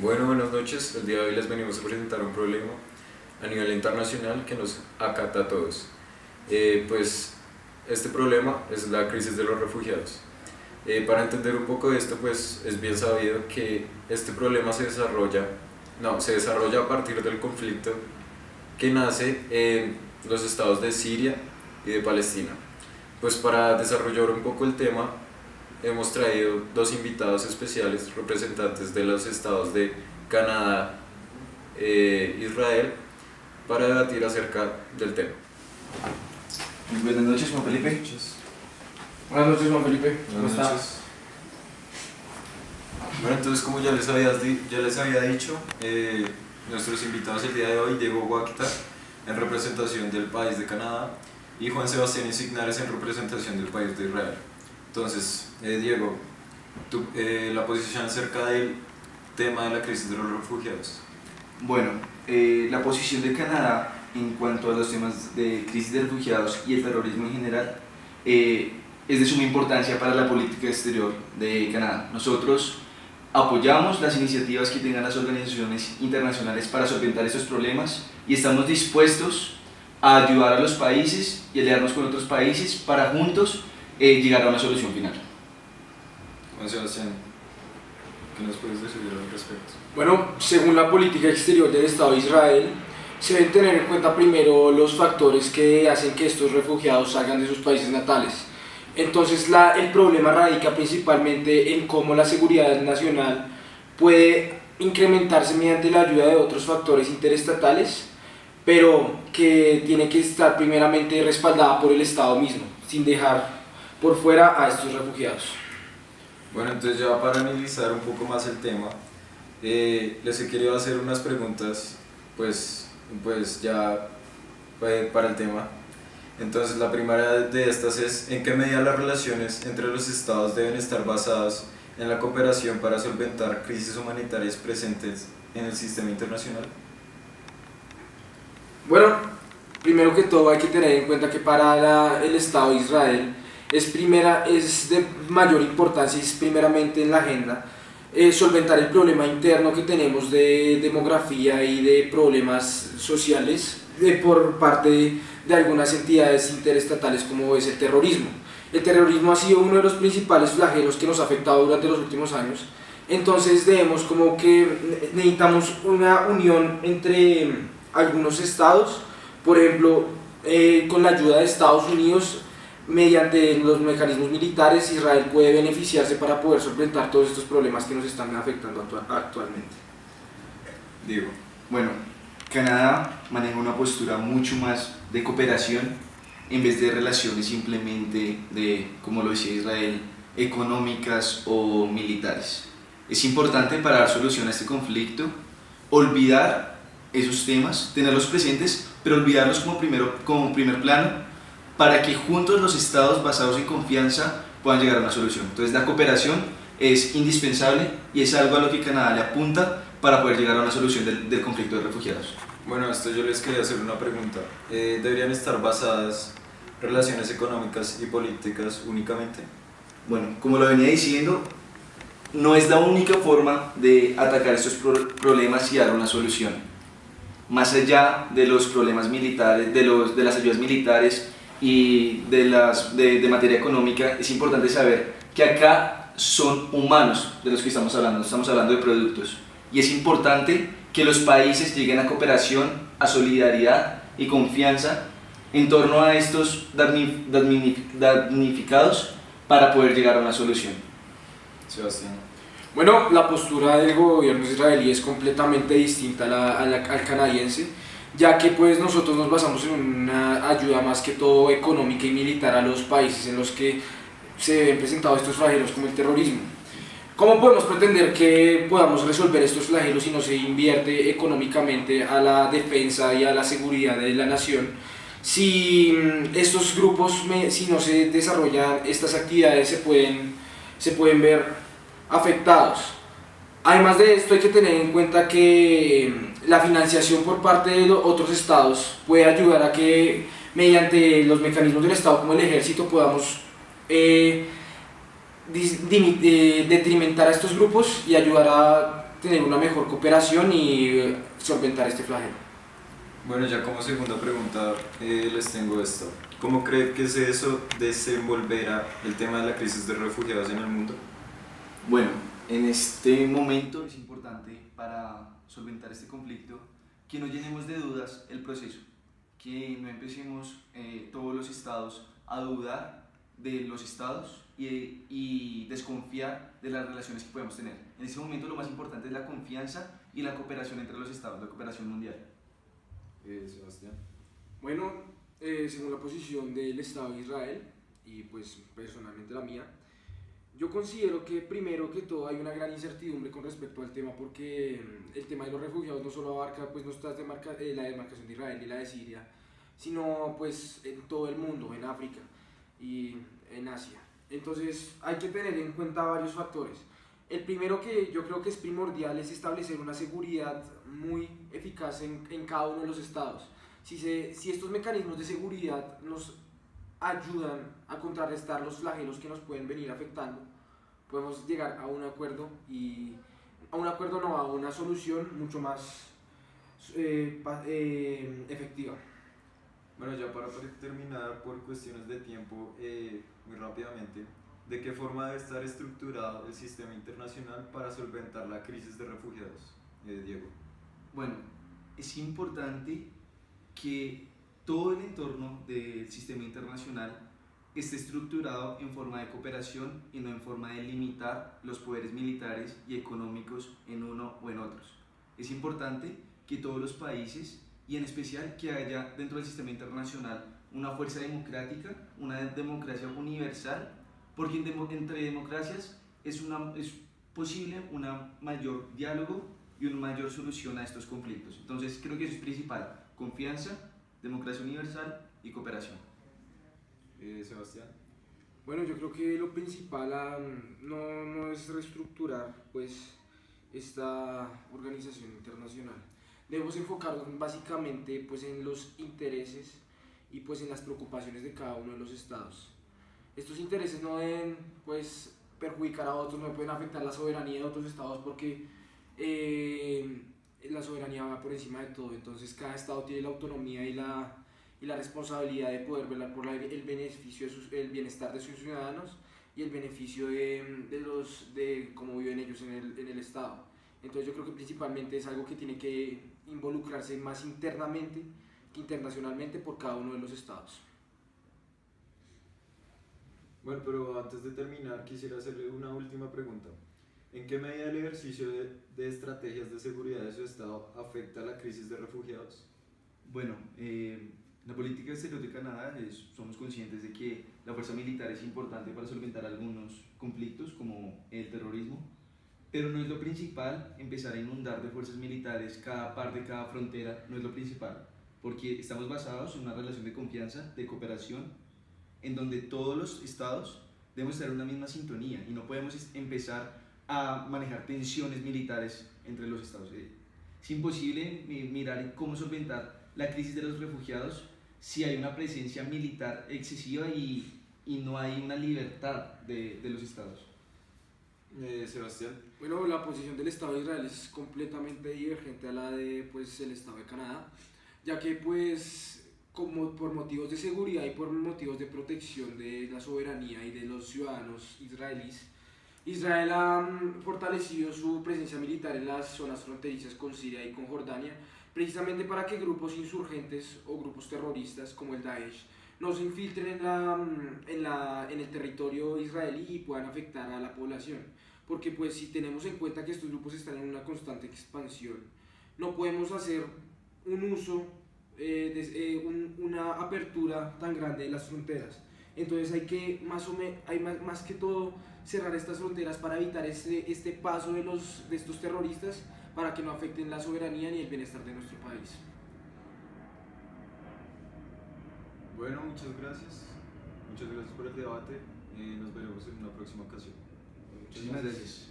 Bueno, buenas noches. El día de hoy les venimos a presentar un problema a nivel internacional que nos acata a todos. Pues este problema es la crisis de los refugiados. Para entender un poco de esto, pues es bien sabido que este problema se desarrolla a partir del conflicto que nace en los estados de Siria y de Palestina. Pues para desarrollar un poco el tema, hemos traído dos invitados especiales, representantes de los estados de Canadá e Israel, para debatir acerca del tema. Buenas noches, Juan Felipe. Buenas noches, Juan Felipe. ¿Cómo Buenas está? noches. Bueno, entonces, como ya les había dicho, nuestros invitados el día de hoy: Diego Guaquita, en representación del país de Canadá, y Juan Sebastián Insignares, en representación del país de Israel. Entonces, Diego, la posición acerca del tema de la crisis de los refugiados. Bueno, la posición de Canadá en cuanto a los temas de crisis de refugiados y el terrorismo en general es de suma importancia para la política exterior de Canadá. Nosotros apoyamos las iniciativas que tengan las organizaciones internacionales para solventar estos problemas y estamos dispuestos a ayudar a los países y aliarnos con otros países para juntos llegar a una solución final. Juan Sebastián, ¿qué nos puedes decir al respecto? Bueno, según la política exterior del Estado de Israel, se deben tener en cuenta primero los factores que hacen que estos refugiados salgan de sus países natales. Entonces, el problema radica principalmente en cómo la seguridad nacional puede incrementarse mediante la ayuda de otros factores interestatales, pero que tiene que estar primeramente respaldada por el Estado mismo, sin dejar por fuera a estos refugiados. Bueno, entonces ya para analizar un poco más el tema, les he querido hacer unas preguntas, pues ya para el tema. Entonces la primera de estas es: ¿en qué medida las relaciones entre los estados deben estar basadas en la cooperación para solventar crisis humanitarias presentes en el sistema internacional? Bueno, primero que todo hay que tener en cuenta que para el Estado de Israel es de mayor importancia y es primeramente en la agenda solventar el problema interno que tenemos de demografía y de problemas sociales por parte de algunas entidades interestatales, como es el terrorismo. El terrorismo ha sido uno de los principales flagelos que nos ha afectado durante los últimos años. Entonces necesitamos una unión entre algunos estados, por ejemplo, con la ayuda de Estados Unidos. Mediante los mecanismos militares, Israel puede beneficiarse para poder solventar todos estos problemas que nos están afectando actualmente. Diego. Bueno, Canadá maneja una postura mucho más de cooperación en vez de relaciones simplemente de, como lo decía Israel, económicas o militares. Es importante para dar solución a este conflicto olvidar esos temas, tenerlos presentes, pero olvidarlos como primer plano, para que juntos los estados basados en confianza puedan llegar a una solución. Entonces la cooperación es indispensable y es algo a lo que Canadá le apunta para poder llegar a una solución del conflicto de refugiados. Bueno, esto yo les quería hacer una pregunta. ¿Deberían estar basadas relaciones económicas y políticas únicamente? Bueno, como lo venía diciendo, no es la única forma de atacar estos problemas y dar una solución. Más allá de los problemas militares, de las ayudas militares y de materia económica, es importante saber que acá son humanos de los que estamos hablando de productos, y es importante que los países lleguen a cooperación, a solidaridad y confianza en torno a estos damnificados para poder llegar a una solución. Sebastián. Bueno, la postura del gobierno israelí es completamente distinta al canadiense, ya que pues nosotros nos basamos en una ayuda más que todo económica y militar a los países en los que se ven presentados estos flagelos como el terrorismo. ¿Cómo podemos pretender que podamos resolver estos flagelos si no se invierte económicamente a la defensa y a la seguridad de la nación? Si estos grupos, si no se desarrollan estas actividades, se pueden ver afectados. Además de esto, hay que tener en cuenta que la financiación por parte de los otros estados puede ayudar a que mediante los mecanismos del Estado como el ejército podamos detrimentar a estos grupos y ayudar a tener una mejor cooperación y solventar este flagelo. Bueno, ya como segunda pregunta les tengo esto. ¿Cómo cree que se desenvolverá el tema de la crisis de refugiados en el mundo? Bueno, en este momento es importante para solventar este conflicto que no llenemos de dudas el proceso, que no empecemos todos los estados a dudar de los estados y desconfiar de las relaciones que podemos tener. En este momento lo más importante es la confianza y la cooperación entre los estados, la cooperación mundial. Sebastián. Bueno, según la posición del Estado de Israel y pues personalmente la mía, yo considero que primero que todo hay una gran incertidumbre con respecto al tema porque el tema de los refugiados no solo abarca pues la demarcación de Israel y la de Siria, sino pues en todo el mundo, en África y en Asia. Entonces hay que tener en cuenta varios factores. El primero que yo creo que es primordial es establecer una seguridad muy eficaz en cada uno de los estados. Si estos mecanismos de seguridad nos ayudan a contrarrestar los flagelos que nos pueden venir afectando, podemos llegar a un acuerdo a una solución mucho más efectiva. Bueno, ya para terminar, por cuestiones de tiempo, muy rápidamente, ¿de qué forma debe estar estructurado el sistema internacional para solventar la crisis de refugiados? Diego. Bueno, es importante que todo el entorno del sistema internacional esté estructurado en forma de cooperación y no en forma de limitar los poderes militares y económicos en uno o en otros. Es importante que todos los países, y en especial que haya dentro del sistema internacional una fuerza democrática, una democracia universal, porque entre democracias es posible un mayor diálogo y una mayor solución a estos conflictos. Entonces creo que eso es principal: confianza, democracia universal y cooperación. Sebastián. Bueno, yo creo que lo principal no es reestructurar pues esta organización internacional. Debemos enfocarnos básicamente pues en los intereses y pues en las preocupaciones de cada uno de los estados. Estos intereses no deben pues perjudicar a otros, no pueden afectar la soberanía de otros estados porque la soberanía va por encima de todo. Entonces cada estado tiene la autonomía y la responsabilidad de poder velar por el bienestar de sus ciudadanos y el beneficio de cómo viven ellos en el estado. Entonces yo creo que principalmente es algo que tiene que involucrarse más internamente que internacionalmente por cada uno de los estados. Bueno, pero antes de terminar quisiera hacerle una última pregunta. ¿En qué medida el ejercicio de estrategias de seguridad de su estado afecta a la crisis de refugiados? Bueno, la política exterior de Canadá somos conscientes de que la fuerza militar es importante para solventar algunos conflictos como el terrorismo, pero no es lo principal. Empezar a inundar de fuerzas militares cada parte, cada frontera, no es lo principal, porque estamos basados en una relación de confianza, de cooperación, en donde todos los estados debemos estar en una misma sintonía y no podemos empezar a manejar tensiones militares entre los estados. Es imposible mirar cómo solventar la crisis de los refugiados si hay una presencia militar excesiva y no hay una libertad de los estados. Sebastián. Bueno, la posición del Estado de Israel es completamente divergente a la de pues, el Estado de Canadá, ya que pues como por motivos de seguridad y por motivos de protección de la soberanía y de los ciudadanos israelíes, Israel ha fortalecido su presencia militar en las zonas fronterizas con Siria y con Jordania, precisamente para que grupos insurgentes o grupos terroristas como el Daesh no se infiltren en el territorio israelí y puedan afectar a la población. Porque pues si tenemos en cuenta que estos grupos están en una constante expansión, no podemos hacer un uso, una apertura tan grande de las fronteras. Entonces hay que más que todo cerrar estas fronteras para evitar este paso de estos terroristas para que no afecten la soberanía ni el bienestar de nuestro país. Bueno, muchas gracias. Muchas gracias por el debate. Nos veremos en una próxima ocasión. Muchísimas gracias.